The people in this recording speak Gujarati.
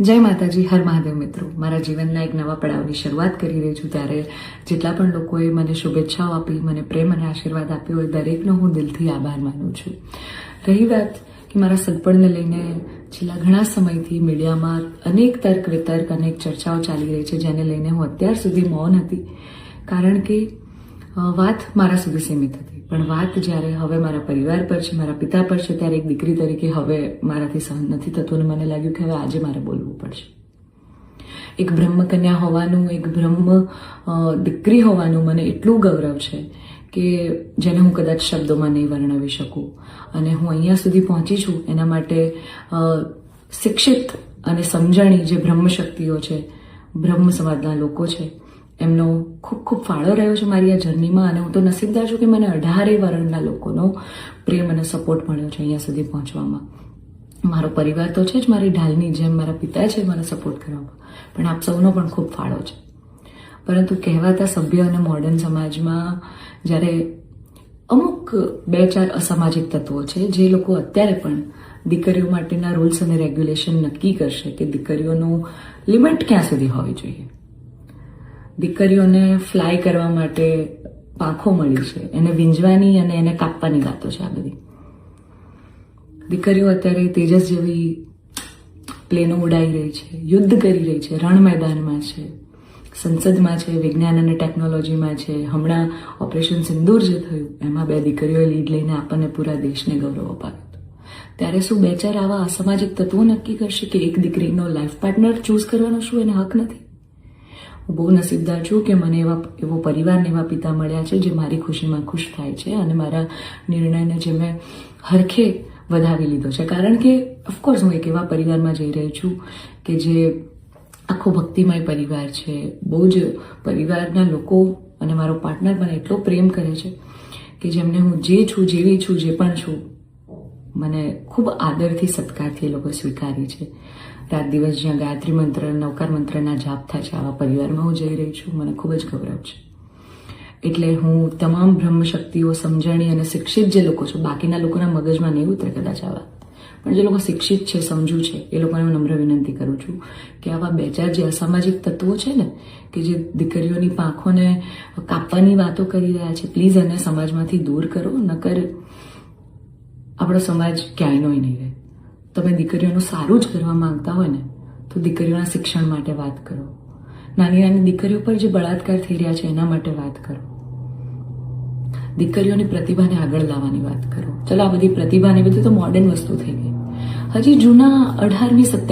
જય માતાજી, હર મહાદેવ મિત્રો. મારા જીવનના એક નવા પડાવની શરૂઆત કરી રહી છું ત્યારે જેટલા પણ લોકોએ મને શુભેચ્છાઓ આપી, મને પ્રેમ અને આશીર્વાદ આપ્યો હોય દરેકનો હું દિલથી આભાર માનું છું. રહી વાત કે મારા સગપણને લઈને છેલ્લા ઘણા સમયથી મીડિયામાં અનેક તર્ક વિતર્ક, અનેક ચર્ચાઓ ચાલી રહી છે, જેને લઈને હું અત્યાર સુધી મૌન હતી, કારણ કે વાત મારા સુધી સીમિત હતી. પણ વાત જ્યારે હવે મારા પરિવાર પર છે, મારા પિતા પર છે, ત્યારે એક દીકરી તરીકે હવે મારાથી સહન નથી થતું અને મને લાગ્યું કે હવે આજે મારે બોલવું પડશે. એક બ્રહ્મકન્યા હોવાનું, એક બ્રહ્મ દીકરી હોવાનું મને એટલું ગૌરવ છે કે જેને હું કદાચ શબ્દોમાં નહીં વર્ણવી શકું. અને હું અહીંયા સુધી પહોંચી છું એના માટે શિક્ષિત અને સમજણી જે બ્રહ્મ શક્તિઓ છે, બ્રહ્મ સમાજના લોકો છે, એમનો ખૂબ ખૂબ ફાળો રહ્યો છે મારી આ જર્નીમાં. અને હું તો નસીબદાર છું કે મને 18 વર્ણના લોકોનો પ્રેમ અને સપોર્ટ મળ્યો છે અહીંયા સુધી પહોંચવામાં. મારો પરિવાર તો છે જ, મારી ઢાલની જેમ મારા પિતા છે મને સપોર્ટ કરવામાં, પણ આપ સૌનો પણ ખૂબ ફાળો છે. પરંતુ કહેવાતા સભ્ય અને મોડર્ન સમાજમાં જ્યારે અમુક 2-4 અસામાજિક તત્વો છે જે લોકો અત્યારે પણ દીકરીઓ માટેના રૂલ્સ અને રેગ્યુલેશન નક્કી કરશે કે દીકરીઓનું લિમિટ ક્યાં સુધી હોવી જોઈએ, દીકરીઓને ફ્લાય કરવા માટે પાંખો મળી છે, એને વીંજવાની અને એને કાપવાની વાતો છે. આ બધી દીકરીઓ અત્યારે તેજસ જેવી પ્લેનો ઉડાઈ રહી છે, યુદ્ધ કરી રહી છે, રણ મેદાનમાં છે, સંસદમાં છે, વિજ્ઞાન અને ટેકનોલોજીમાં છે. હમણાં ઓપરેશન સિંદૂર જે થયું એમાં 2 દીકરીઓએ લીડ લઈને આપણને પૂરા દેશને ગૌરવ અપાવ્યું. ત્યારે શું 2-4 આવા અસામાજિક તત્વો નક્કી કરશે કે એક દીકરીનો લાઈફ પાર્ટનર ચૂઝ કરવાનો શું એને હક નથી? હું બહુ નસીબદાર છું કે મને એવો પરિવાર ને એવા પિતા મળ્યા છે જે મારી ખુશીમાં ખુશ થાય છે અને મારા નિર્ણયને જે મેં હરખે વધાવી લીધો છે. કારણ કે ઓફકોર્સ હું એક એવા પરિવારમાં જઈ રહી છું કે જે આખો ભક્તિમય પરિવાર છે. બહુ જ પરિવારના લોકો અને મારો પાર્ટનર મને એટલો પ્રેમ કરે છે કે જેમને હું જે છું, જેવી છું, જે પણ છું, મને ખૂબ આદરથી, સત્કારથી એ લોકો સ્વીકારી છે. રાત દિવસ જ્યાં ગાયત્રી મંત્ર, નવકાર મંત્રના જાપ થાય છે, આવા પરિવારમાં હું જઈ રહી છું. મને ખૂબ જ ગૌરવ છે. એટલે હું તમામ બ્રહ્મ શક્તિઓ, સમજણી અને શિક્ષિત જે લોકો છે, બાકીના લોકોના મગજમાં નહીં ઉતરે કદાચ આવા, પણ જે લોકો શિક્ષિત છે, સમજુ છે, એ લોકોને હું નમ્ર વિનંતી કરું છું કે આવા 2-4 જે અસામાજિક તત્વો છે ને, કે જે દીકરીઓની પાંખોને કાપવાની વાતો કરી રહ્યા છે, પ્લીઝ એને સમાજમાંથી દૂર કરો, નકર આપણો સમાજ ક્યાંયનો નહીં રહે. તમે દીકરીઓનું સારું જ કરવા માંગતા હોય ને તો દીકરીઓના શિક્ષણ માટે વાત કરો. નાની નાની દીકરીઓ પર જે બળાત્કાર થઈ રહ્યા છે એના માટે વાત કરો. દીકરીઓની પ્રતિભાને આગળ લાવવાની વાત કરો. ચલો, આ બધી પ્રતિભાને બધું તો મોડર્ન વસ્તુ થઈ ગઈ. હજી જૂના 18મી 17